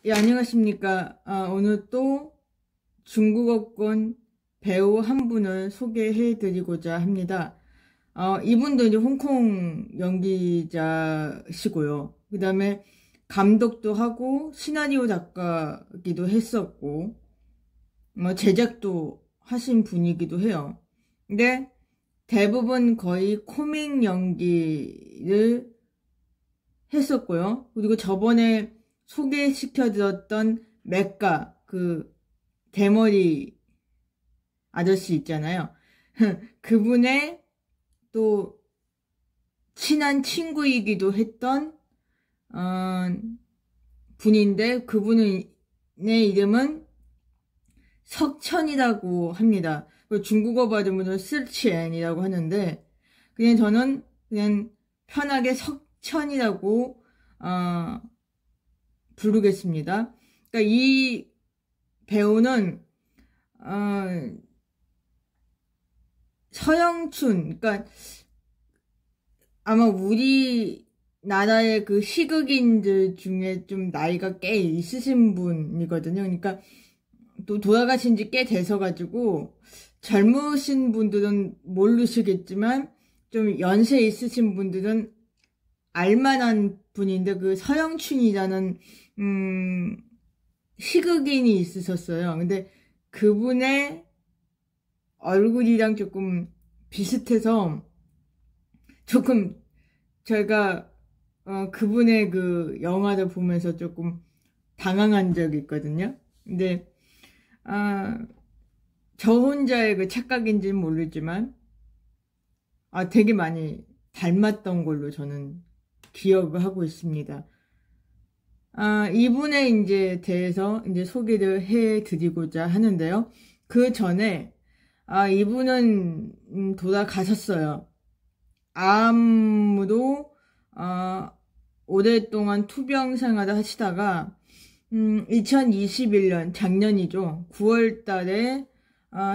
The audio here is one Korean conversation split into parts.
예, 안녕하십니까. 오늘 또 중국어권 배우 한 분을 소개해 드리고자 합니다. 이분도 이제 홍콩 연기자시고요. 그 다음에 감독도 하고 시나리오 작가기도 했었고, 제작도 하신 분이기도 해요. 근데 대부분 거의 코믹 연기를 했었고요. 그리고 저번에 소개시켜드렸던 맥가, 그 대머리 아저씨 있잖아요. 그분의 또 친한 친구이기도 했던 분인데, 그분의 이름은 석천이라고 합니다. 중국어 발음으로 스치엔이라고 하는데, 그냥 저는 그냥 편하게 석천이라고 부르겠습니다. 그러니까 이 배우는 서영춘, 그러니까 아마 우리나라의 그 희극인들 중에 좀 나이가 꽤 있으신 분이거든요. 그러니까 또 돌아가신 지 꽤 되셔가지고 젊으신 분들은 모르시겠지만 좀 연세 있으신 분들은 알만한 분인데, 그 서영춘이라는 희극인이 있으셨어요. 근데 그분의 얼굴이랑 조금 비슷해서 조금 제가 그분의 그 영화를 보면서 조금 당황한 적이 있거든요. 근데 저 혼자의 그 착각인지는 모르지만 되게 많이 닮았던 걸로 저는 기억을 하고 있습니다. 이분에 이제 대해서 이제 소개를 해 드리고자 하는데요. 그 전에, 이분은, 돌아가셨어요. 암으로, 오랫동안 투병 생활을 하시다가, 2021년, 작년이죠. 9월 달에,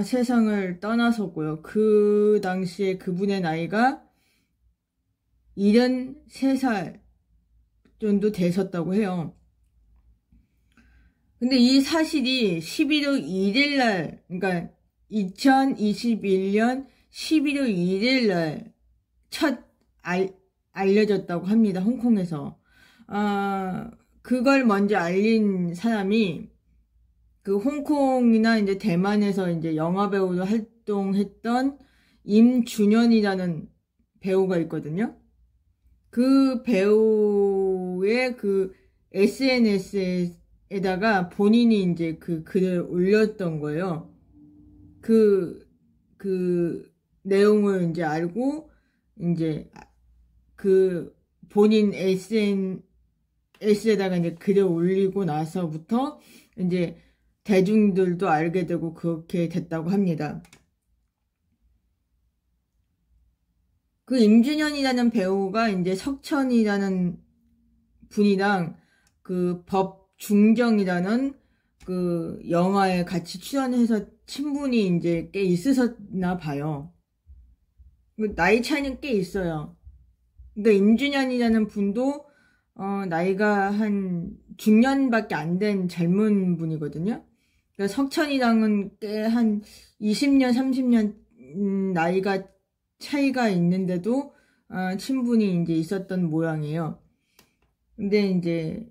세상을 떠나셨고요. 그 당시에 그분의 나이가 73살 정도 되셨다고 해요. 근데 이 사실이 11월 1일 날, 그러니까 2021년 11월 1일 날 첫 알려졌다고 합니다. 홍콩에서. 그걸 먼저 알린 사람이 그 홍콩이나 이제 대만에서 이제 영화배우로 활동했던 임준현이라는 배우가 있거든요. 그 배우의 그 SNS에다가 본인이 이제 그 글을 올렸던 거예요. 그 내용을 이제 알고, 이제 그 본인 SNS에다가 이제 글을 올리고 나서부터 이제 대중들도 알게 되고 그렇게 됐다고 합니다. 그 임준현이라는 배우가 이제 석천이라는 분이랑 그 법중정이라는 그 영화에 같이 출연해서 친분이 이제 꽤 있으셨나 봐요. 나이 차이는 꽤 있어요. 그러니까 임준현이라는 분도 나이가 한 중년밖에 안 된 젊은 분이거든요. 그러니까 석천이랑은 꽤 한 20년, 30년 나이가 차이가 있는데도 친분이 이제 있었던 모양이에요. 근데 이제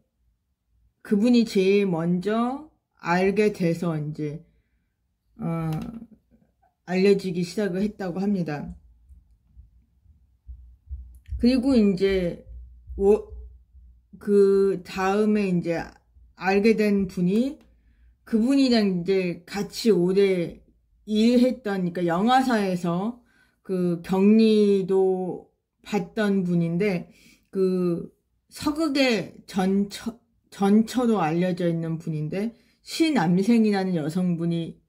그분이 제일 먼저 알게 돼서 이제 알려지기 시작을 했다고 합니다. 그리고 이제 그 다음에 이제 알게 된 분이, 그분이랑 이제 같이 오래 일했던, 그러니까 영화사에서 그 격리도 받던 분인데, 그 서극의 전처로 알려져 있는 분인데, 신암생이라는 여성분이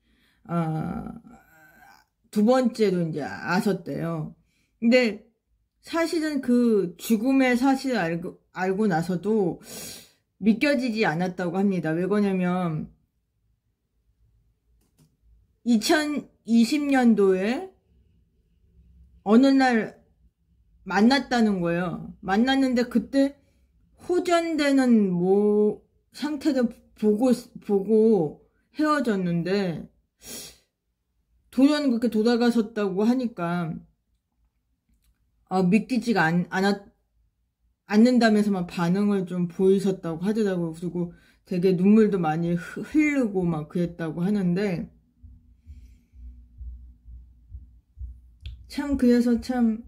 두 번째로 이제 아셨대요. 근데 사실은 그 죽음의 사실을 알고 나서도 믿겨지지 않았다고 합니다. 왜 그러냐면 2020년도에 어느 날 만났다는 거예요. 만났는데 그때 호전되는 상태를 보고 헤어졌는데, 돌연 그렇게 돌아가셨다고 하니까, 믿기지가 않는다면서만 반응을 좀 보이셨다고 하더라고요. 그리고 되게 눈물도 많이 흐르고 막 그랬다고 하는데, 참, 그래서 참,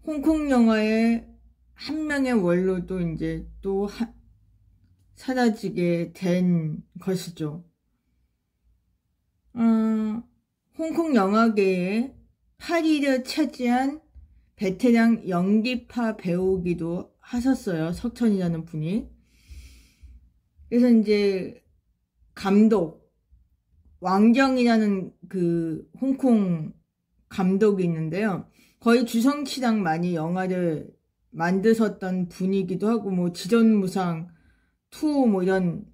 홍콩 영화의 한 명의 원로도 이제 또 사라지게 된 것이죠. 홍콩 영화계에 8위를 차지한 베테랑 연기파 배우기도 하셨어요. 석천이라는 분이. 그래서 이제 감독, 왕정이라는 그 홍콩 감독이 있는데요. 거의 주성치랑 많이 영화를 만드셨던 분이기도 하고, 뭐 지전무상 2 뭐 이런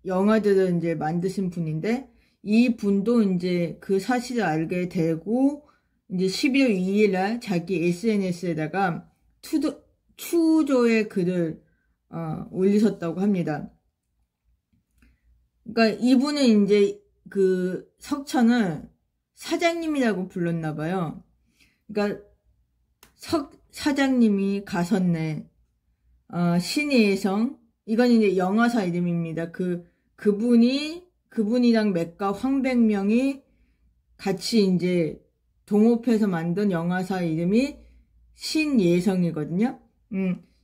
영화들을 이제 만드신 분인데, 이 분도 이제 그 사실을 알게 되고, 이제 11월 2일날 자기 SNS에다가 추조의 글을 올리셨다고 합니다. 그러니까 이분은 이제 그 석천을 사장님이라고 불렀나봐요. 그러니까 사장님이 가셨네. 신의 성, 이건 이제 영화사 이름입니다. 그분이랑 맥가 황백명이 같이 이제 동업해서 만든 영화사 이름이 신예성이거든요.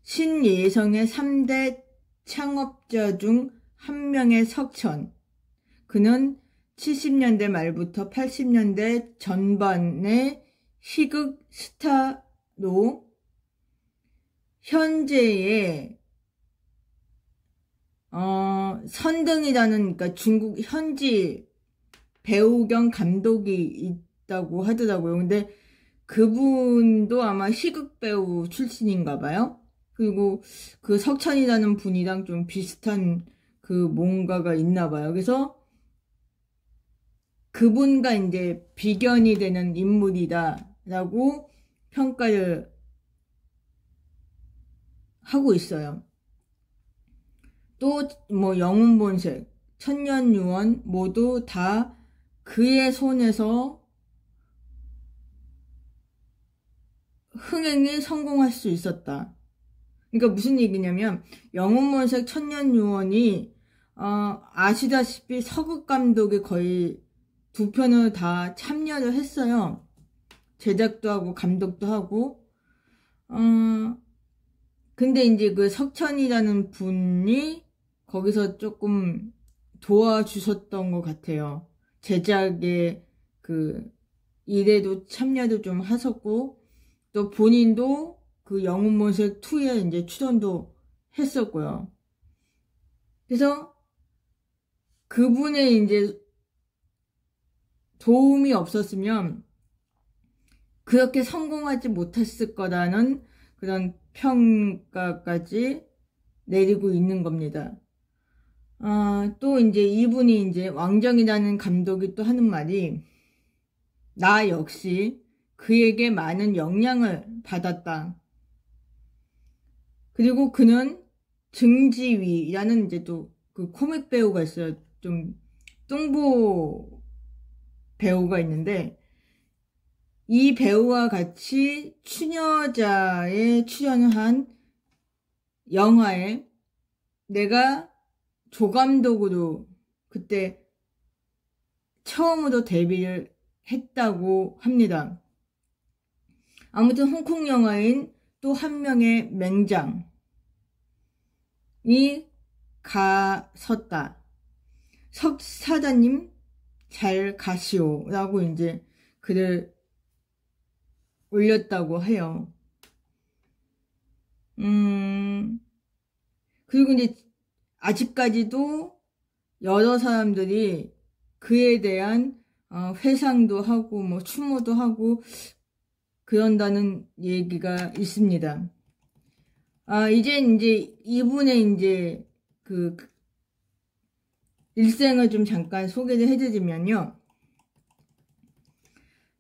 신예성의 3대 창업자 중 한 명의 석천. 그는 70년대 말부터 80년대 전반의 희극 스타로 현재의 선등이라는, 그러니까 중국 현지 배우 겸 감독이 있다고 하더라고요. 근데 그분도 아마 희극 배우 출신인가 봐요. 그리고 그 석천이라는 분이랑 좀 비슷한 그 뭔가가 있나 봐요. 그래서 그분과 이제 비견이 되는 인물이다라고 평가를 하고 있어요. 또 뭐 영웅본색, 천년유언 모두 다 그의 손에서 흥행에 성공할 수 있었다. 그러니까 무슨 얘기냐면 영웅본색, 천년유언이 아시다시피 서극 감독이 거의 2편을 다 참여를 했어요. 제작도 하고 감독도 하고. 근데 이제 그 석천이라는 분이 거기서 조금 도와주셨던 것 같아요. 제작에 그 일에도 참여도 좀 하셨고, 또 본인도 그 영웅본색 2에 이제 출연도 했었고요. 그래서 그분의 이제 도움이 없었으면 그렇게 성공하지 못했을 거라는 그런 평가까지 내리고 있는 겁니다. 또 이제 이분이 이제 왕정이라는 감독이 또 하는 말이, 나 역시 그에게 많은 영향을 받았다. 그리고 그는 증지위라는 이제 또 그 코믹 배우가 있어요. 좀 뚱보 배우가 있는데, 이 배우와 같이 추녀자에 출연을 한 영화에 내가 조감독으로 그때 처음으로 데뷔를 했다고 합니다. 아무튼 홍콩 영화인 또 한 명의 맹장이 가섰다. 석 사장님 잘 가시오 라고 이제 글을 올렸다고 해요. 그리고 이제 아직까지도 여러 사람들이 그에 대한 회상도 하고 뭐 추모도 하고 그런다는 얘기가 있습니다. 이제 이분의 이제 그 일생을 좀 잠깐 소개를 해드리면요.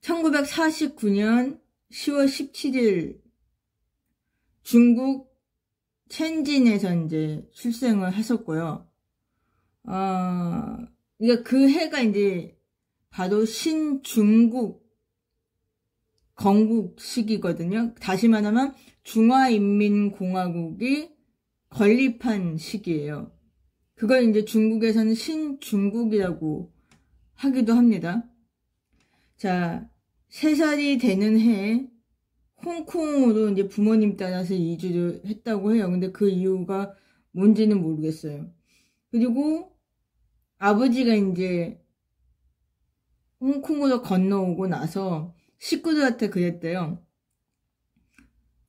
1949년 10월 17일 중국 첸진에서 이제 출생을 했었고요. 그러니까 그 해가 이제 바로 신중국 건국 시기거든요. 다시 말하면 중화인민공화국이 건립한 시기예요. 그걸 이제 중국에서는 신중국이라고 하기도 합니다. 자, 3살이 되는 해에 홍콩으로 이제 부모님 따라서 이주를 했다고 해요. 근데 그 이유가 뭔지는 모르겠어요. 그리고 아버지가 이제 홍콩으로 건너오고 나서 식구들한테 그랬대요.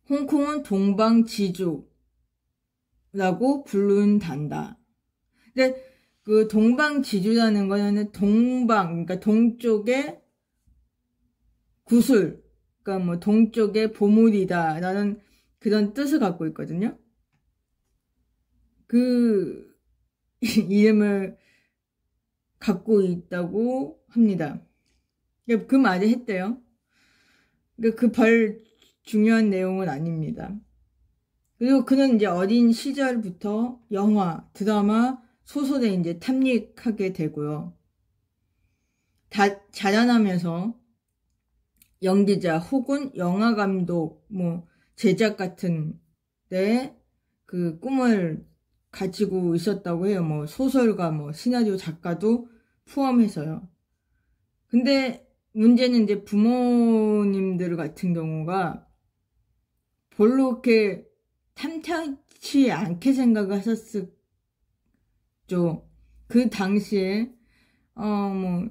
홍콩은 동방지주라고 부른단다. 근데 그 동방지주라는 거는 그러니까 동쪽의 구슬, 그러니까 뭐 동쪽의 보물이다라는 그런 뜻을 갖고 있거든요. 그 이름을 갖고 있다고 합니다. 그 말을 했대요. 그 별 중요한 내용은 아닙니다. 그리고 그는 이제 어린 시절부터 영화, 드라마, 소설에 이제 탐닉하게 되고요. 자라나면서 연기자 혹은 영화 감독, 뭐 제작 같은 데 그 꿈을 가지고 있었다고 해요. 뭐 소설가, 뭐 시나리오 작가도 포함해서요. 근데 문제는 이제 부모님들 같은 경우가 별로 그렇게 탐탁치 않게 생각을 하셨었죠. 그 당시에 뭐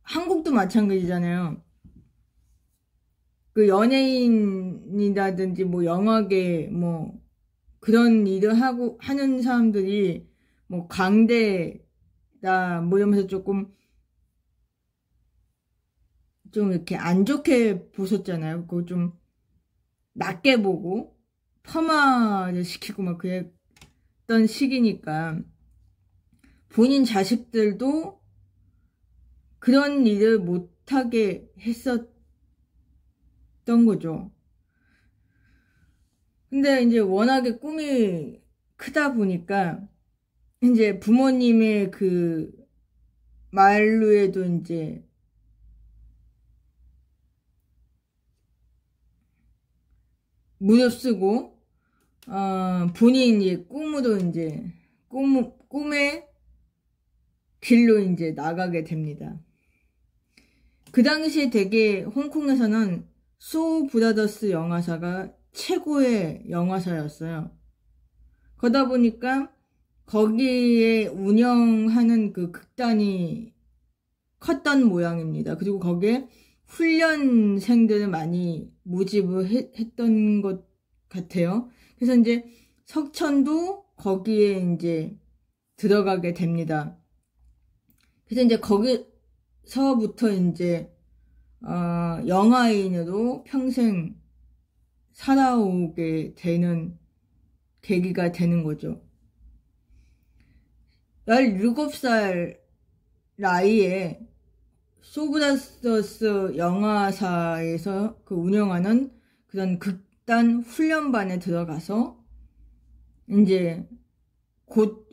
한국도 마찬가지잖아요. 그 연예인이라든지 뭐 영화계 뭐 그런 일을 하는 사람들이 뭐 광대다 뭐 이러면서 좀 이렇게 안 좋게 보셨잖아요. 그거 좀 낮게 보고 폄하를 시키고 막 그랬던 시기니까 본인 자식들도 그런 일을 못하게 했었던 거죠. 근데 이제 워낙에 꿈이 크다 보니까 이제 부모님의 그 말로에도 이제 무릅쓰고 본인이 이제 꿈으로 이제 꿈의 길로 이제 나가게 됩니다. 그 당시에 되게 홍콩에서는 소우 브라더스 영화사가 최고의 영화사였어요. 그러다 보니까 거기에 운영하는 그 극단이 컸던 모양입니다. 그리고 거기에 훈련생들을 많이 모집을 했던 것 같아요. 그래서 이제 석천도 거기에 이제 들어가게 됩니다. 그래서 이제 거기서부터 이제 영화인으로 평생 살아오게 되는 계기가 되는 거죠. 17살 나이에 소브라더스 영화사에서 그 운영하는 그런 극단 훈련반에 들어가서 이제 곧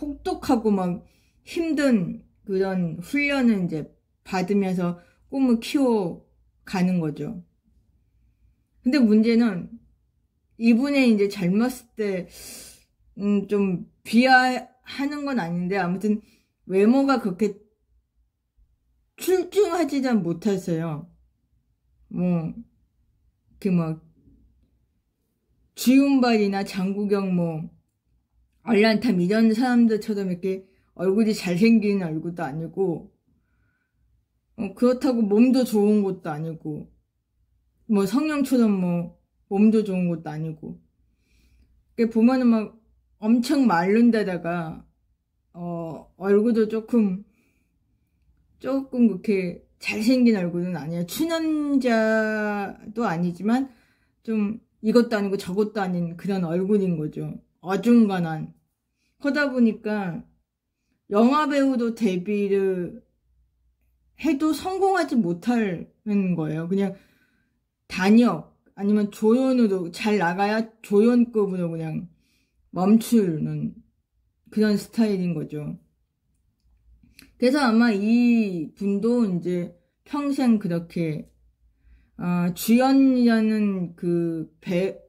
혹독하고 막 힘든 그런 훈련을 이제 받으면서 꿈을 키워가는 거죠. 근데 문제는 이분의 이제 젊었을 때 좀 비하하는 건 아닌데 아무튼 외모가 그렇게 출중하지도 못했어요. 뭐 이렇게 막 주윤발이나 장국영 뭐 얼란탐 이런 사람들처럼 이렇게 얼굴이 잘생긴 얼굴도 아니고 그렇다고 몸도 좋은 것도 아니고 뭐 성룡처럼 뭐 몸도 좋은 것도 아니고 보면은 막 엄청 마른 데다가 얼굴도 조금 그렇게 잘생긴 얼굴은 아니에요. 추남자도 아니지만 좀 이것도 아니고 저것도 아닌 그런 얼굴인 거죠. 어중간한. 그러다 보니까 영화배우도 데뷔를 해도 성공하지 못하는 거예요. 그냥 단역 아니면 조연으로 잘 나가야 조연급으로 그냥 멈추는 그런 스타일인 거죠. 그래서 아마 이 분도 이제 평생 그렇게 주연이라는 그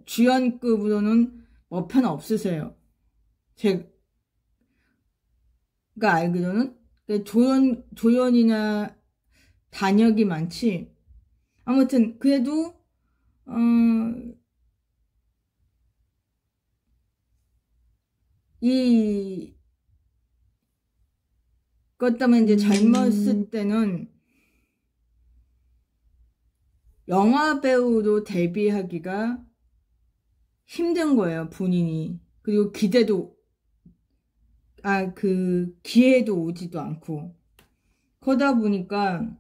주연급으로는 뭐 편 없으세요. 제가 알기로는 조연이나 단역이 많지. 아무튼 그래도 이 것 때문에 이제 젊었을 때는 영화 배우로 데뷔하기가 힘든 거예요, 본인이. 그리고 기회도 오지도 않고. 그러다 보니까,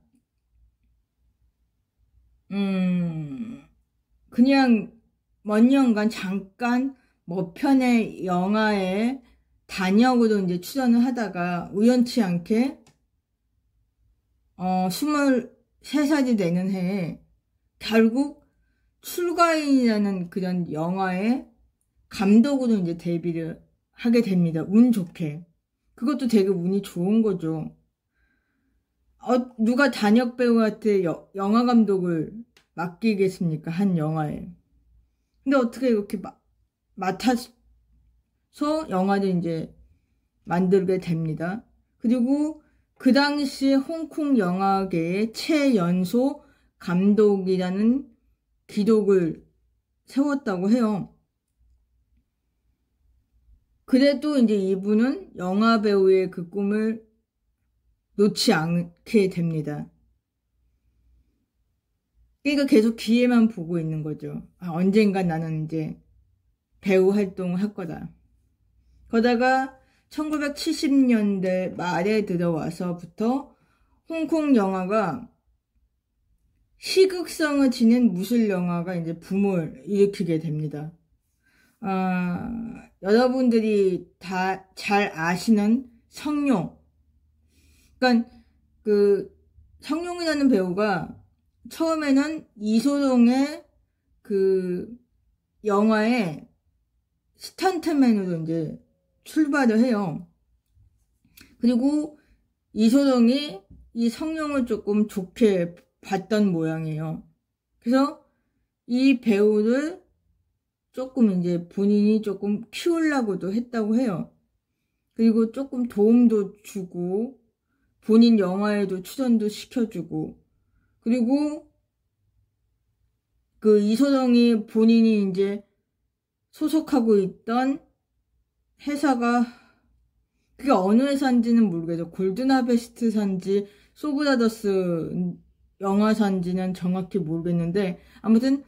그냥 몇 년간 잠깐 뭐 편의 영화에 단역으로 이제 출연을 하다가 우연치 않게, 23살이 되는 해에 결국 출가인이라는 그런 영화에 감독으로 이제 데뷔를 하게 됩니다. 운 좋게. 그것도 되게 운이 좋은 거죠. 누가 단역 배우한테 영화 감독을 맡기겠습니까? 한 영화에. 근데 어떻게 이렇게 맡아서 영화를 이제 만들게 됩니다. 그리고 그 당시에 홍콩 영화계의 최연소 감독이라는 기록을 세웠다고 해요. 그래도 이제 이분은 영화 배우의 그 꿈을 놓지 않게 됩니다. 그러니까 계속 기회만 보고 있는 거죠. 언젠가 나는 이제 배우 활동을 할 거다. 그러다가 1970년대 말에 들어와서부터 홍콩 영화가 시극성을 지닌 무술 영화가 이제 붐을 일으키게 됩니다. 여러분들이 다 잘 아시는 성룡. 그러니까 그 성룡이라는 배우가 처음에는 이소룡의 그 영화에 스턴트맨으로 이제 출발을 해요. 그리고 이소룡이 이 성룡을 조금 좋게 봤던 모양이에요. 그래서 이 배우를 조금 이제 본인이 조금 키우려고도 했다고 해요. 그리고 조금 도움도 주고 본인 영화에도 출연도 시켜주고, 그리고 그 이소룡이 본인이 이제 소속하고 있던 회사가 그게 어느 회사인지는 모르겠어요. 골든하베스트 산지 소브라더스 영화사인지는 정확히 모르겠는데, 아무튼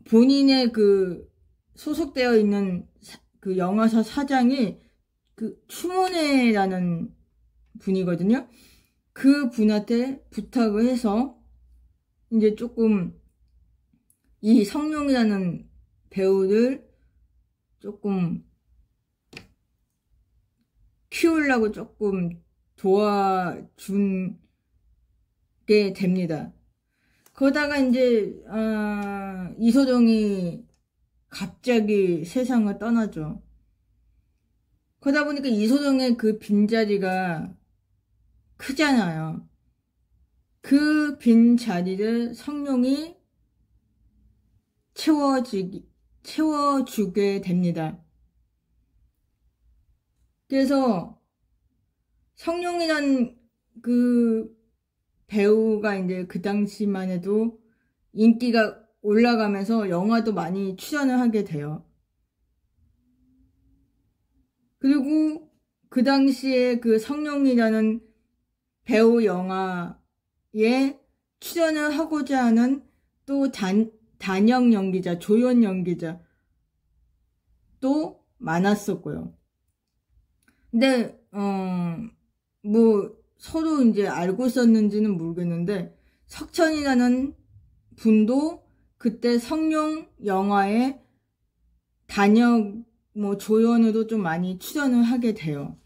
본인의 그 소속되어 있는 그 영화사 사장이 그 추모네라는 분이거든요. 그 분한테 부탁을 해서 이제 조금 이 성룡이라는 배우를 조금 키우려고 조금 도와준 게 됩니다. 그러다가 이제 이소룡이 갑자기 세상을 떠나죠. 그러다 보니까 이소룡의 그 빈자리가 크잖아요. 그 빈자리를 성룡이 채워주게 됩니다. 그래서 성룡이란 그 배우가 이제 그 당시만 해도 인기가 올라가면서 영화도 많이 출연을 하게 돼요. 그리고 그 당시에 그 성룡이라는 배우 영화에 출연을 하고자 하는 또 단역 연기자, 조연 연기자 또 많았었고요. 근데 뭐 서로 이제 알고 있었는지는 모르겠는데, 석천이라는 분도 그때 성룡 영화에 단역 뭐 조연으로 좀 많이 출연을 하게 돼요.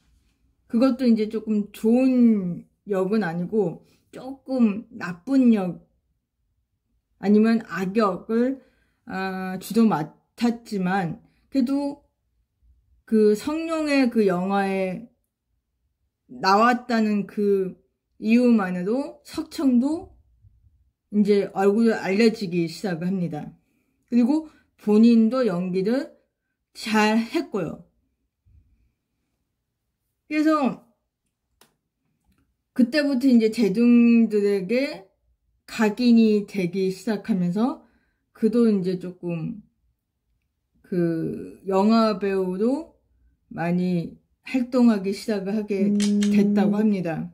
그것도 이제 조금 좋은 역은 아니고 조금 나쁜 아니면 악역을 주로 맡았지만 그래도 그 성룡의 그 영화에 나왔다는 그 이유만으로 석청도 이제 얼굴을 알려지기 시작을 합니다. 그리고 본인도 연기를 잘 했고요. 그래서 그때부터 이제 대중들에게 각인이 되기 시작하면서 그도 이제 조금 그 영화 배우로 많이 활동하기 시작을 하게 됐다고 합니다.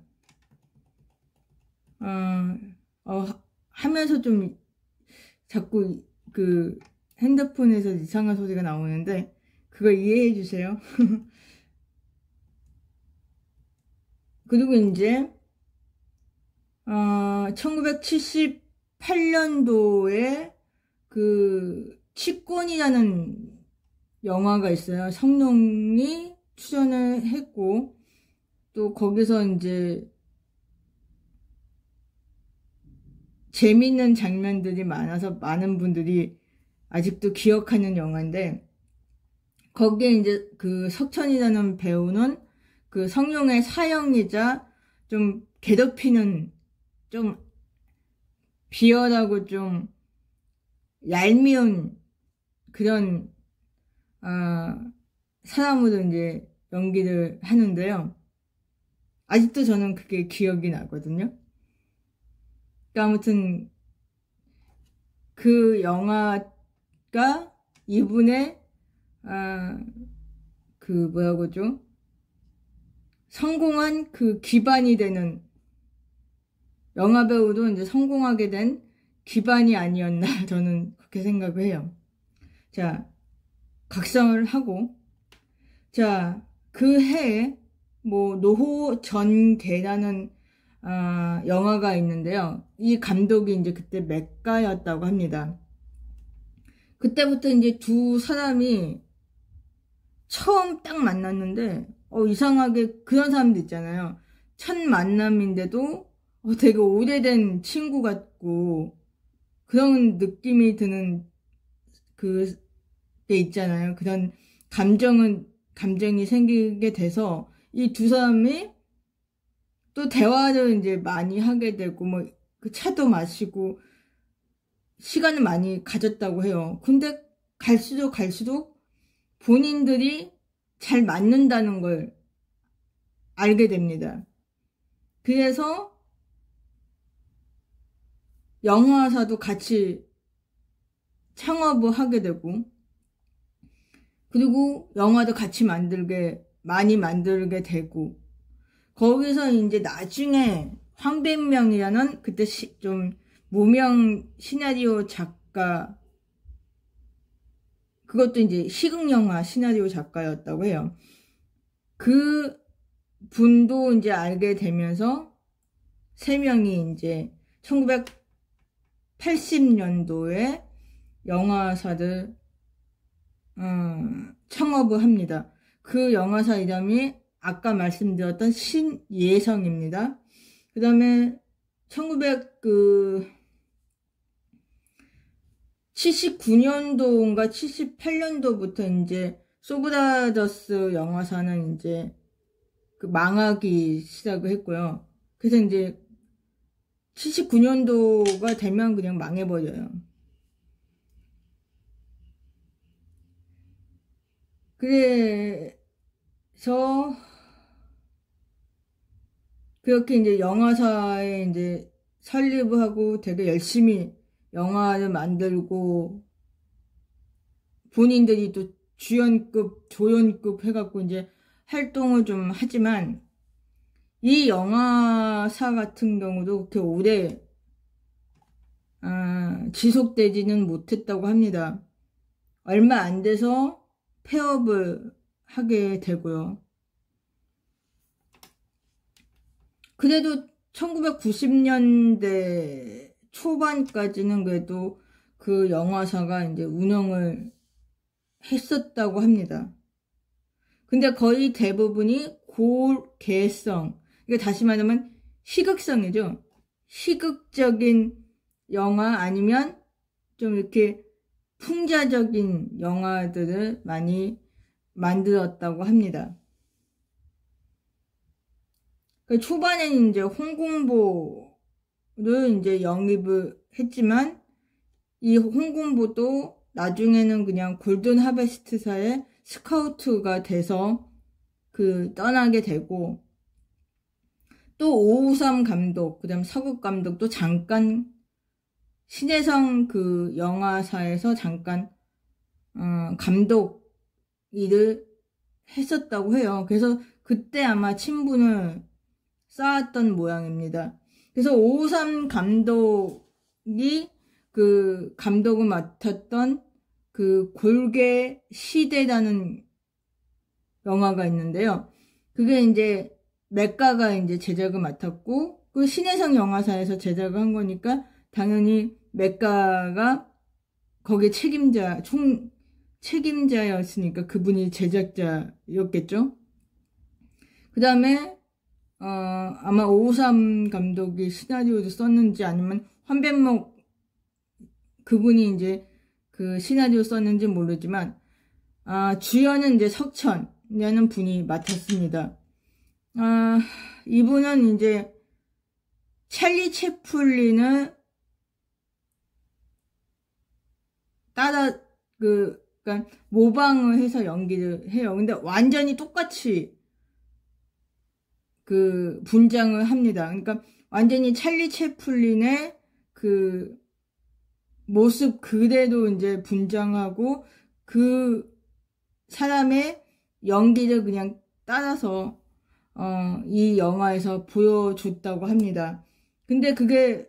하면서 좀 자꾸 그 핸드폰에서 이상한 소리가 나오는데 그거 이해해 주세요. 그리고 이제 1978년도에 그 치권이라는 영화가 있어요. 성룡이 출연을 했고 또 거기서 이제 재밌는 장면들이 많아서 많은 분들이 아직도 기억하는 영화인데 거기에 이제 그 석천이라는 배우는 그 성룡의 사형이자 좀 괴롭히는 좀 비열하고 좀 얄미운 그런 사람으로 이제 연기를 하는데요. 아직도 저는 그게 기억이 나거든요. 그러니까 아무튼 그 영화가 이분의 그 뭐라고 하죠? 성공한 그 기반이 되는 영화배우도 이제 성공하게 된 기반이 아니었나 저는 그렇게 생각을 해요. 자, 각성을 하고 자, 그 해에 뭐 노호전개라는 영화가 있는데요. 이 감독이 이제 그때 맥가였다고 합니다. 그때부터 이제 두 사람이 처음 딱 만났는데 이상하게 그런 사람도 있잖아요. 첫 만남인데도 되게 오래된 친구 같고 그런 느낌이 드는 그게 있잖아요. 그런 감정이 생기게 돼서 이 두 사람이 또 대화를 이제 많이 하게 되고 뭐 그 차도 마시고 시간을 많이 가졌다고 해요. 근데 갈수록 본인들이 잘 맞는다는 걸 알게 됩니다. 그래서 영화사도 같이 창업을 하게 되고 그리고 영화도 같이 많이 만들게 되고 거기서 이제 나중에 황백명이라는 그때 좀 무명 시나리오 작가 그것도 이제 시극영화 시나리오 작가였다고 해요. 그 분도 이제 알게 되면서 세 명이 이제 1980년도에 영화사를 창업을 합니다. 그 영화사 이름이 아까 말씀드렸던 신예성입니다. 그 다음에 1979년도인가 78년도부터 이제 소브라더스 영화사는 이제 그 망하기 시작을 했고요. 그래서 이제 79년도가 되면 그냥 망해버려요. 그래서 그렇게 이제 영화사에 이제 설립을 하고 되게 열심히 영화를 만들고 본인들이 또 주연급, 조연급 해갖고 이제 활동을 좀 하지만 이 영화사 같은 경우도 그렇게 오래 지속되지는 못했다고 합니다. 얼마 안 돼서 폐업을 하게 되고요. 그래도 1990년대 초반까지는 그래도 그 영화사가 이제 운영을 했었다고 합니다. 근데 거의 대부분이 고개성, 이게 다시 말하면 희극성이죠. 희극적인 영화 아니면 좀 이렇게 풍자적인 영화들을 많이 만들었다고 합니다. 초반에는 이제 홍콩보를 이제 영입을 했지만 이 홍콩보도 나중에는 그냥 골든 하베스트사의 스카우트가 돼서 떠나게 되고, 또 오우삼 감독, 그 다음 서극 감독도 잠깐 신혜성 영화사에서 잠깐 감독 일을 했었다고 해요. 그래서 그때 아마 친분을 쌓았던 모양입니다. 그래서 오우삼 감독이 감독을 맡았던 골계 시대라는 영화가 있는데요. 그게 이제 맥가가 이제 제작을 맡았고, 신혜성 영화사에서 제작을 한 거니까 당연히 맥가가 거기에 책임자였으니까 그분이 제작자였겠죠. 그 다음에 아마 오우삼 감독이 시나리오도 썼는지 아니면 환백목 그분이 이제 시나리오 썼는지 모르지만, 주연은 이제 석천이라는 분이 맡았습니다. 이분은 이제 찰리 채플린을 그러니까 모방을 해서 연기를 해요. 근데 완전히 똑같이 분장을 합니다. 그러니까 완전히 찰리 채플린의 모습 그대로 이제 분장하고 사람의 연기를 그냥 따라서 이 영화에서 보여줬다고 합니다. 근데 그게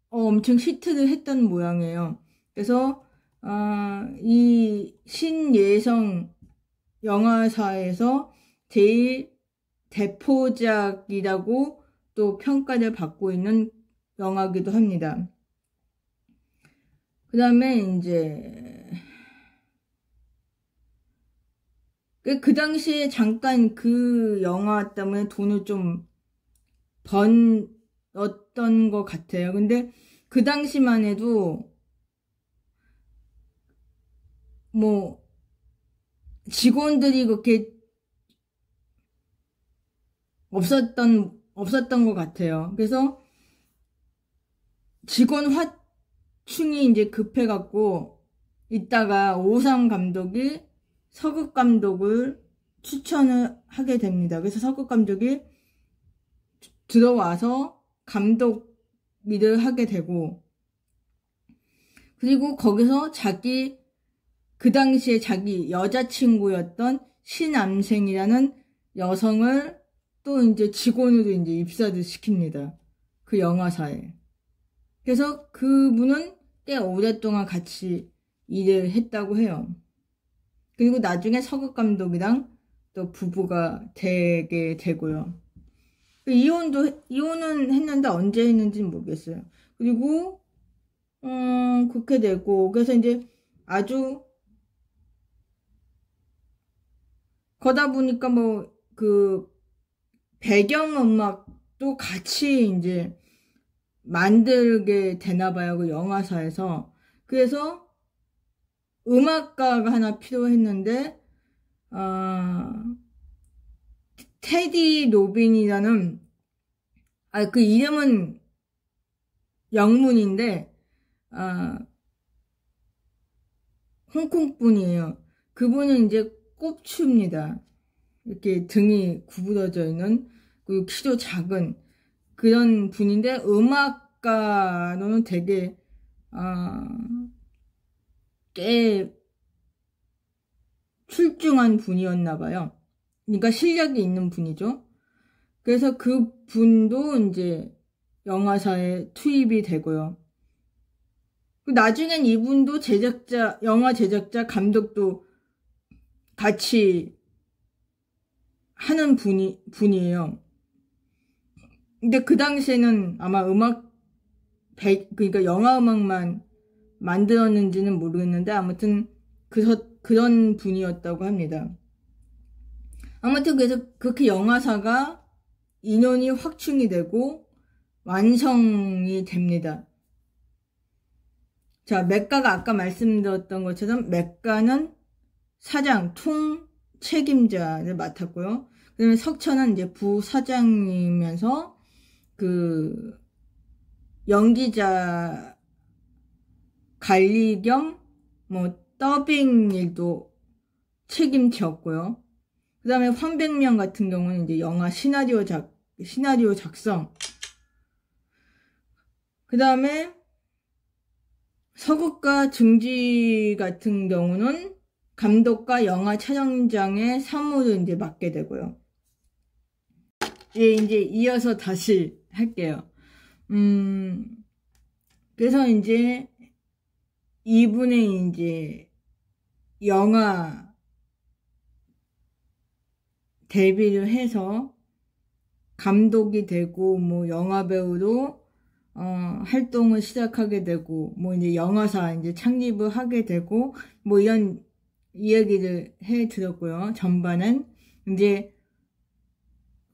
엄청 히트를 했던 모양이에요. 그래서 이 신예성 영화사에서 제일 대표작이라고 또 평가를 받고 있는 영화기도 합니다. 그 다음에 이제 그 당시에 잠깐 영화 때문에 돈을 좀 번었던 것 같아요. 근데 그 당시만 해도 뭐 직원들이 그렇게 없었던 것 같아요. 그래서 직원 화충이 이제 급해갖고 있다가 오삼 감독이 서극 감독을 추천을 하게 됩니다. 그래서 서극 감독이 들어와서 감독 일을 하게 되고, 그리고 거기서 그 당시에 자기 여자친구였던 신암생이라는 여성을 또 이제 직원으로 이제 입사를 시킵니다. 그 영화사에. 그래서 그분은 꽤 오랫동안 같이 일을 했다고 해요. 그리고 나중에 서극 감독이랑 또 부부가 되게 되고요. 이혼은 했는데 언제 했는지는 모르겠어요. 그리고 그렇게 되고, 그래서 이제 아주 거다 보니까 뭐 배경음악도 같이 이제 만들게 되나봐요. 그 영화사에서. 그래서 음악가가 하나 필요했는데, 테디 로빈이라는, 그 이름은 영문인데, 홍콩 분이에요. 그분은 이제 꼽추입니다. 이렇게 등이 구부러져 있는, 그리고 키도 작은 그런 분인데, 음악가로는 되게, 꽤 출중한 분이었나봐요. 그러니까 실력이 있는 분이죠. 그래서 그 분도 이제 영화사에 투입이 되고요. 나중엔 이분도 영화 제작자, 감독도 같이 하는 분이에요. 근데 그 당시에는 아마 그러니까 영화 음악만 만들었는지는 모르겠는데, 아무튼 그런 분이었다고 합니다. 아무튼 그래서 그렇게 영화사가 인원이 확충이 되고 완성이 됩니다. 자, 맥가가 아까 말씀드렸던 것처럼 맥가는 사장, 통 책임자를 맡았고요. 그 다음에 석천은 이제 부사장이면서 그 연기자 관리 겸 뭐 더빙 일도 책임졌고요. 그 다음에 황백명 같은 경우는 이제 영화 시나리오 작성. 그 다음에 서국과 증지 같은 경우는 감독과 영화 촬영장의 사무를 이제 맡게 되고요. 예, 이제 이어서 다시 할게요. 그래서 이제 이분의 이제 영화 데뷔를 해서 감독이 되고 뭐 영화배우로 활동을 시작하게 되고 뭐 이제 영화사 이제 창립을 하게 되고 뭐 이런 이야기를 해 드렸고요. 전반은 이제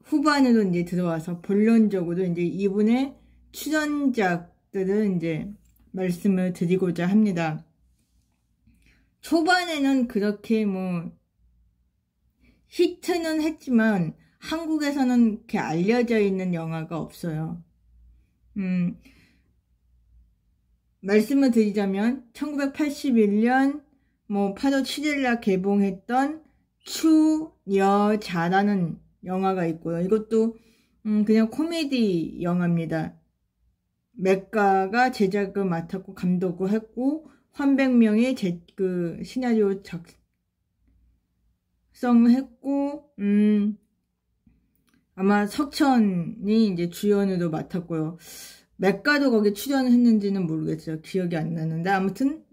후반으로 이제 들어와서 본론적으로 이제 이분의 출연작들을 이제 말씀을 드리고자 합니다. 초반에는 그렇게 뭐 히트는 했지만 한국에서는 이렇게 알려져 있는 영화가 없어요. 말씀을 드리자면 1981년 뭐 8월 7일날 개봉했던 추여자라는 영화가 있고요. 이것도 그냥 코미디 영화입니다. 맥가가 제작을 맡았고 감독을 했고 황백명이 그 시나리오 작성을 했고 아마 석천이 이제 주연으로 맡았고요. 맥가도 거기 출연을 했는지는 모르겠어요. 기억이 안 나는데 아무튼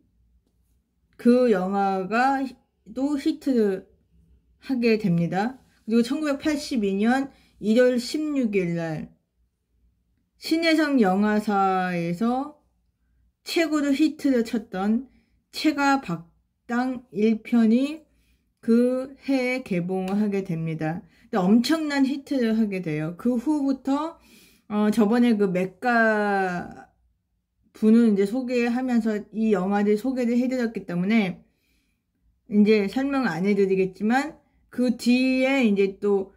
그 영화가 또 히트를 하게 됩니다. 그리고 1982년 1월 16일 날 신혜성 영화사에서 최고로 히트를 쳤던 최가 박당 1편이 그 해에 개봉을 하게 됩니다. 근데 엄청난 히트를 하게 돼요. 그 후부터 저번에 그 맥가 분을 이제 소개하면서 이 영화를 소개를 해드렸기 때문에 이제 설명을 안 해드리겠지만 그 뒤에 이제 또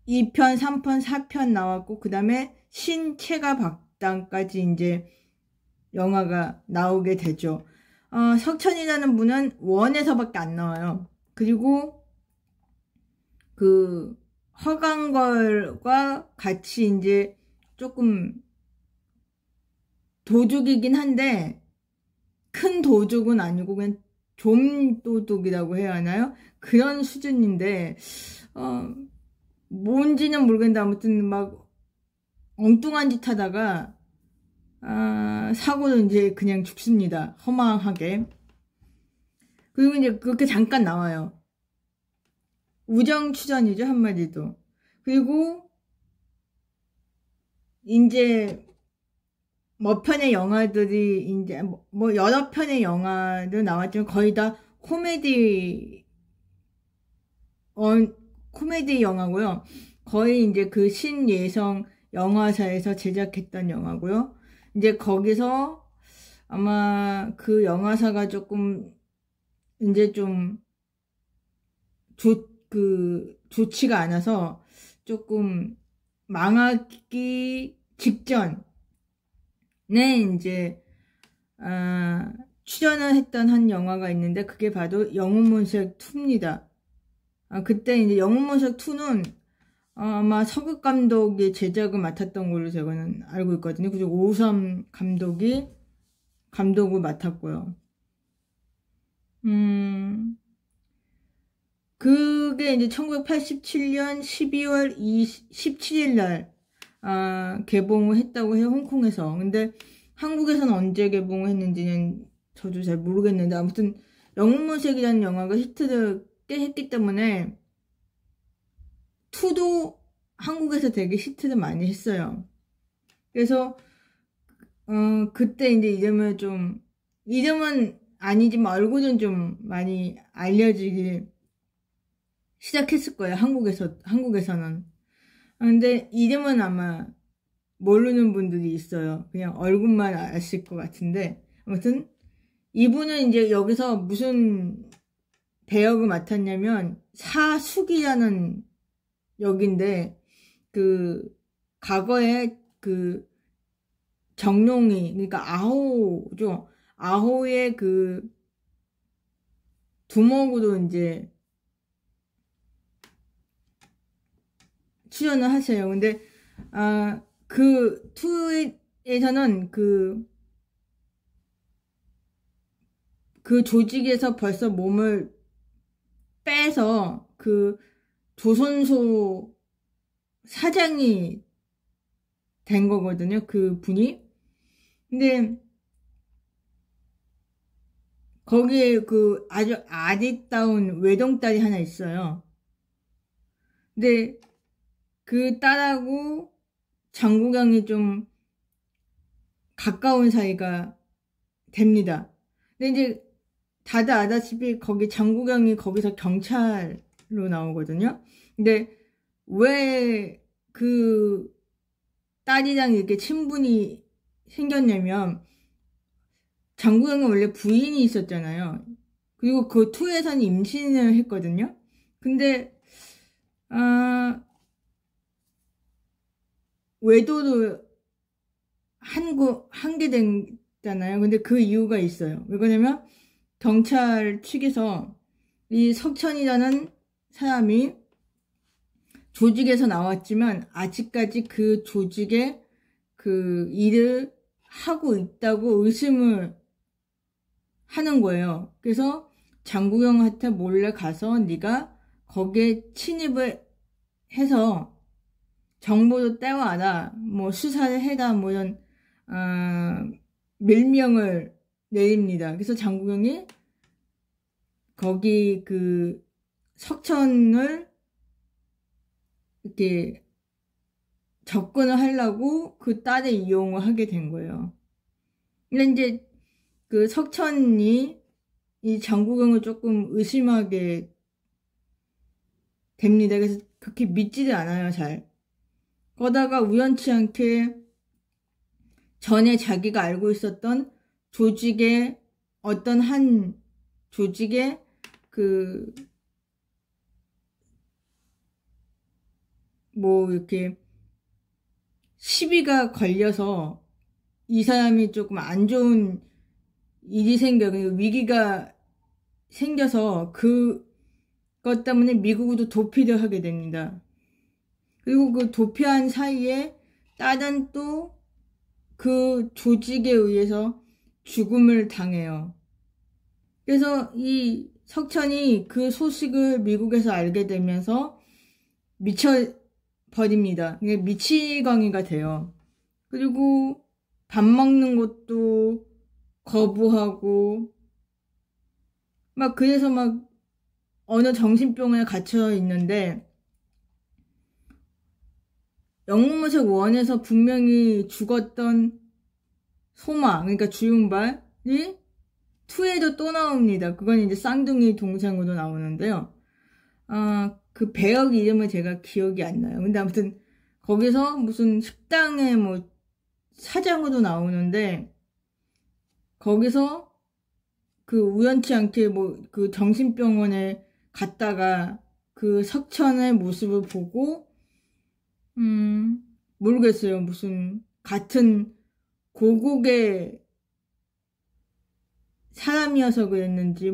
2편, 3편, 4편 나왔고 그 다음에 신체가 박당까지 이제 영화가 나오게 되죠. 석천이라는 분은 원에서밖에 안 나와요. 그리고 그 허강걸과 같이 이제 조금 도둑이긴 한데 큰 도둑은 아니고 그냥 좀 도둑이라고 해야 하나요? 그런 수준인데 뭔지는 모르겠는데 아무튼 막 엉뚱한 짓 하다가 사고는 이제 그냥 죽습니다. 허망하게. 그리고 이제 그렇게 잠깐 나와요. 우정 추전이죠, 한마디도. 그리고 이제 몇 편의 영화들이 이제 뭐 여러 편의 영화도 나왔지만 거의 다 코미디 영화고요. 거의 이제 그 신예성 영화사에서 제작했던 영화고요. 이제 거기서 아마 그 영화사가 조금 이제 좀 좋지가 않아서 조금 망하기 직전에 이제 출연을 했던 한 영화가 있는데 그게 바로 영웅문색 2입니다. 그때 이제 영웅문색 2는 아마 서극 감독이 제작을 맡았던 걸로 제가는 알고 있거든요. 그리고 오삼 감독이 감독을 맡았고요. 그게 이제 1987년 12월 17일 날 개봉을 했다고 해요. 홍콩에서. 근데 한국에서는 언제 개봉을 했는지는 저도 잘 모르겠는데 아무튼 영웅문색이라는 영화가 히트를 꽤 했기 때문에 2도 한국에서 되게 히트를 많이 했어요. 그래서 그때 이제 이름은 아니지만 얼굴은 좀 많이 알려지기 시작했을 거예요. 한국에서는. 근데 이름은 아마 모르는 분들이 있어요. 그냥 얼굴만 아실 것 같은데. 아무튼, 이분은 이제 여기서 무슨 배역을 맡았냐면, 사숙이라는 역인데, 과거에 정룡이, 그러니까 아호죠. 아호의 두목으로 이제 출연을 하세요. 근데, 투에서는 그 조직에서 벌써 몸을 빼서 조선소 사장이 된 거거든요. 그 분이. 근데 거기에 아주 아리따운 외동딸이 하나 있어요. 근데 그 딸하고 장국영이 좀 가까운 사이가 됩니다. 근데 이제 다들 아다시피 거기 장국영이 거기서 경찰로 나오거든요. 근데 왜 딸이랑 이렇게 친분이 생겼냐면 장국영은 원래 부인이 있었잖아요. 그리고 그 투에서는 임신을 했거든요. 근데 외도도 한게 됐잖아요. 근데 그 이유가 있어요. 왜 그러냐면 경찰 측에서 이 석천이라는 사람이 조직에서 나왔지만 아직까지 그 조직에 일을 하고 있다고 의심을 하는 거예요. 그래서 장국영한테 몰래 가서 네가 거기에 침입을 해서 정보도 떼와라, 뭐 수사를 해라, 뭐 이런 밀명을 내립니다. 그래서 장국영이 거기 석천을 이렇게 접근을 하려고 그 딸을 이용을 하게 된 거예요. 근데 이제 석천이 이 장국영을 조금 의심하게 됩니다. 그래서 그렇게 믿지도 않아요, 잘. 그러다가 우연치 않게 전에 자기가 알고 있었던 조직의 어떤 한 조직의 뭐 이렇게 시비가 걸려서 이 사람이 조금 안 좋은 일이 위기가 생겨서 그것 때문에 미국으로 도피를 하게 됩니다. 그리고 그 도피한 사이에 딸은 또 그 조직에 의해서 죽음을 당해요. 그래서 이 석천이 그 소식을 미국에서 알게 되면서 미쳐버립니다. 미치광이가 돼요. 그리고 밥 먹는 것도 거부하고 그래서 어느 정신병원에 갇혀 있는데 영웅모색 1에서 분명히 죽었던 소마, 그러니까 주윤발이 2에도 또 나옵니다. 그건 이제 쌍둥이 동생으로 나오는데요. 그 배역 이름을 제가 기억이 안 나요. 근데 아무튼 거기서 무슨 식당에 뭐 사장으로 나오는데 거기서 우연치 않게 정신병원에 갔다가 석천의 모습을 보고 모르겠어요. 무슨 같은 고국의 사람이어서 그랬는지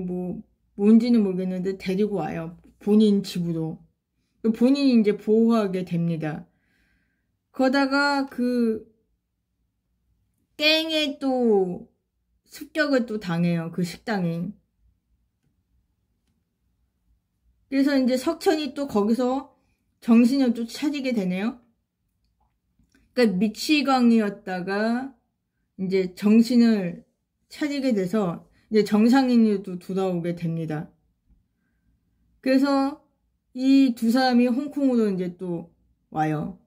뭔지는 모르겠는데 데리고 와요. 본인 집으로. 본인이 이제 보호하게 됩니다. 그러다가 깽에 또 습격을 또 당해요. 그 식당이. 그래서 이제 석천이 또 거기서 정신을 또 차리게 되네요. 그러니까 미치광이었다가 이제 정신을 차리게 돼서 이제 정상인으로 돌아오게 됩니다. 그래서 이 두 사람이 홍콩으로 이제 또 와요.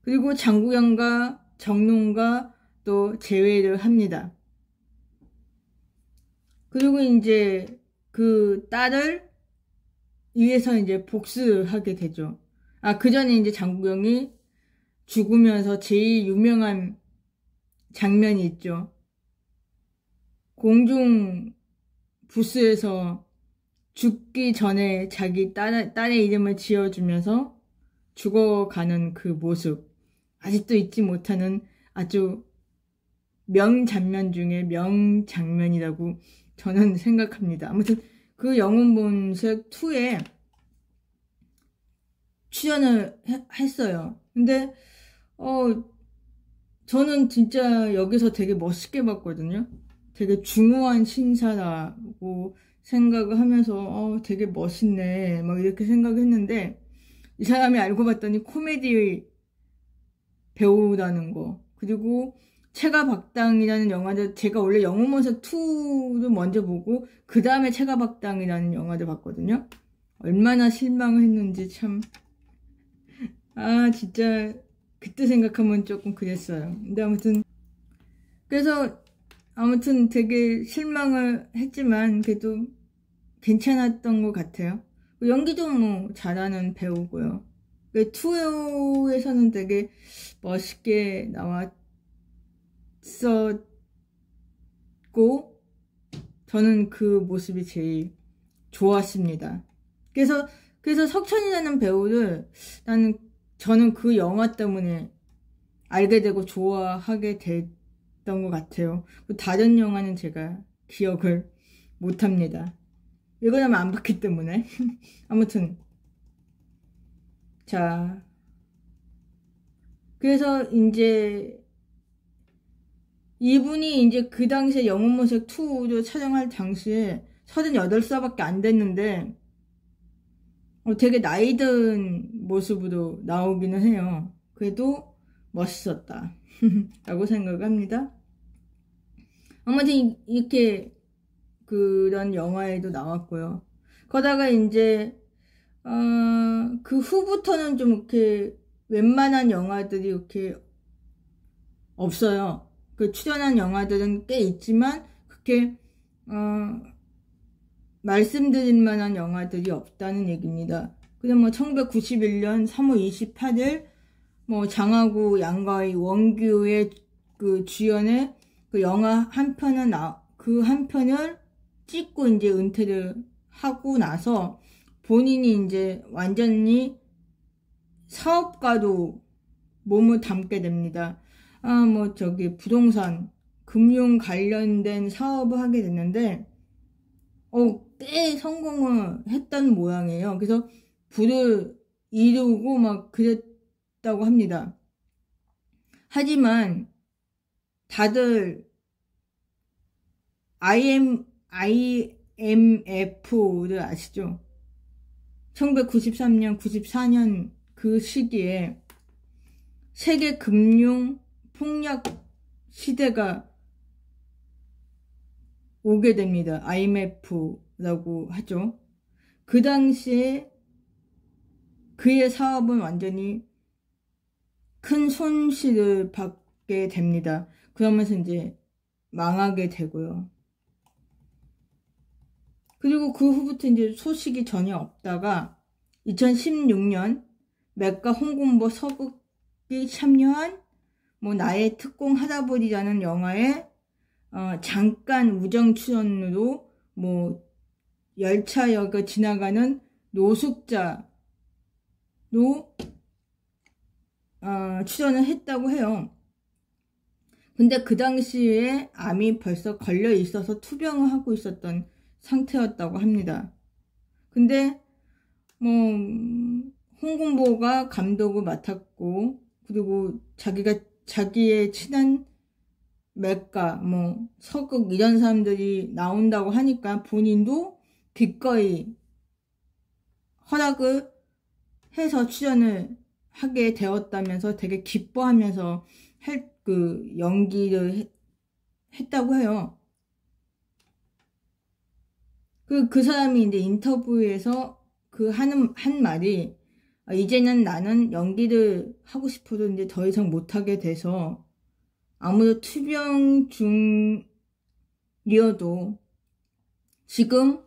그리고 장국영과 정룡과 또 재회를 합니다. 그리고 이제 그 딸을 위해서 이제 복수하게 되죠. 그 전에 이제 장국영이 죽으면서 제일 유명한 장면이 있죠. 공중 부스에서 죽기 전에 자기 딸의 이름을 지어주면서 죽어가는 그 모습. 아직도 잊지 못하는 아주 명장면 중에 명장면이라고 저는 생각합니다. 아무튼 그 영웅본색 2에 출연을 했어요. 근데 저는 진짜 여기서 되게 멋있게 봤거든요. 되게 중후한 신사라고 생각을 하면서 되게 멋있네 막 이렇게 생각했는데, 이 사람이 알고 봤더니 코미디 배우라는 거, 그리고 체가박당이라는 영화를, 제가 원래 영웅본색 2를 먼저 보고 그 다음에 체가박당이라는 영화를 봤거든요. 얼마나 실망을 했는지 참, 진짜 그때 생각하면 조금 그랬어요. 근데 아무튼 되게 실망을 했지만 그래도 괜찮았던 것 같아요. 연기도 뭐 잘하는 배우고요. 2에서는 되게 멋있게 나왔었고, 저는 그 모습이 제일 좋았습니다. 그래서 석천이라는 배우를 저는 그 영화 때문에 알게 되고 좋아하게 됐던 것 같아요. 다른 영화는 제가 기억을 못합니다. 이거는 안 봤기 때문에. 아무튼 자, 그래서 이제 이분이 이제 그 당시에 영웅본색 2를 촬영할 당시에 38살밖에 안 됐는데 되게 나이든 모습으로 나오기는 해요. 그래도 멋있었다 라고 생각합니다. 아무튼 이렇게 그런 영화에도 나왔고요. 거다가 이제 그 후부터는 좀 이렇게 웬만한 영화들이 이렇게 없어요. 그 출연한 영화들은 꽤 있지만 그렇게 말씀드릴 만한 영화들이 없다는 얘기입니다. 그냥 뭐 1991년 3월 28일 뭐 장하구 양가희 원규의 그 주연의 그 영화 한 편은 그 한 편을 찍고 이제 은퇴를 하고 나서 본인이 이제 완전히 사업가로 몸을 담게 됩니다. 뭐 부동산, 금융 관련된 사업을 하게 됐는데 꽤 성공을 했던 모양이에요. 그래서 부를 이루고 막 그랬다고 합니다. 하지만 다들 IMF를 아시죠? 1993년, 94년 그 시기에 세계 금융 폭락 시대가 오게 됩니다. IMF라고 하죠. 그 당시에 그의 사업은 완전히 큰 손실을 받게 됩니다. 그러면서 이제 망하게 되고요. 그리고 그 후부터 이제 소식이 전혀 없다가 2016년 맥가 홍콩보 서극이 참여한 뭐 나의 특공 할아버지라는 영화에 잠깐 우정 출연으로 뭐 열차역을 지나가는 노숙자로 출연을 했다고 해요. 근데 그 당시에 암이 벌써 걸려 있어서 투병을 하고 있었던 상태였다고 합니다. 근데 뭐 홍콩보가 감독을 맡았고, 그리고 자기의 친한 맥가 뭐 서극 이런 사람들이 나온다고 하니까 본인도 기꺼이 허락을 해서 출연을 하게 되었다면서 되게 기뻐하면서 그 연기를 했다고 해요. 그 사람이 이제 인터뷰에서 한 말이, 이제는 나는 연기를 하고 싶어도 이제 더 이상 못하게 돼서 아무도 투병 중이어도 지금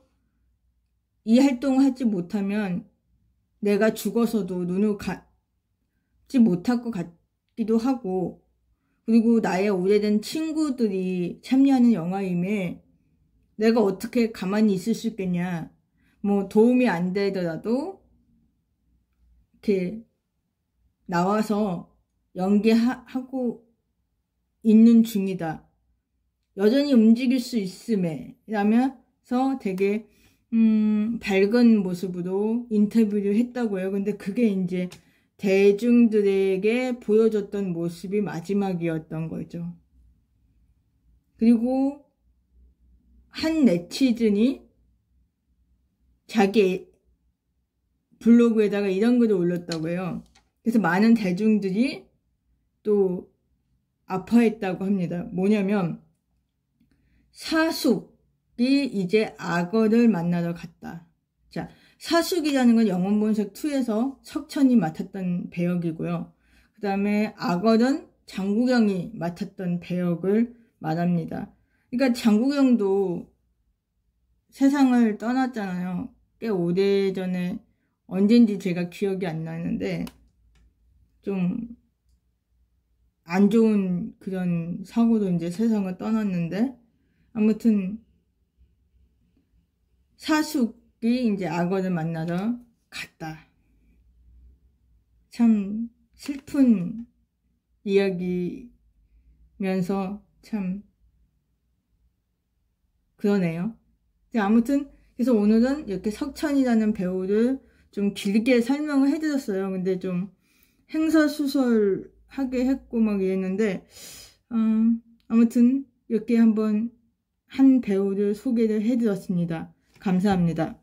이 활동을 하지 못하면 내가 죽어서도 눈을 감지 못할 것 같기도 하고, 그리고 나의 오래된 친구들이 참여하는 영화임에 내가 어떻게 가만히 있을 수 있겠냐. 뭐 도움이 안 되더라도 이렇게 나와서 연기하고 있는 중이다. 여전히 움직일 수 있음에 라면서 되게 밝은 모습으로 인터뷰를 했다고요. 근데 그게 이제 대중들에게 보여줬던 모습이 마지막이었던 거죠. 그리고 한 네티즌이 자기 블로그에다가 이런 글을 올렸다고 해요. 그래서 많은 대중들이 또 아파했다고 합니다. 뭐냐면 사숙이 이제 악어를 만나러 갔다. 자, 사숙이라는 건 영혼본색 2에서 석천이 맡았던 배역이고요. 그 다음에 악어는 장국영이 맡았던 배역을 말합니다. 그러니까 장국영도 세상을 떠났잖아요. 꽤 오래전에 언젠지 제가 기억이 안 나는데 좀 안 좋은 그런 사고로 이제 세상을 떠났는데, 아무튼 사숙이 이제 악어를 만나러 갔다. 참 슬픈 이야기면서 참 그러네요. 아무튼 그래서 오늘은 이렇게 석천이라는 배우를 좀 길게 설명을 해드렸어요. 근데 좀 행설수설하게 했고 막 이랬는데 아무튼 이렇게 한번 한 배우를 소개를 해드렸습니다. 감사합니다.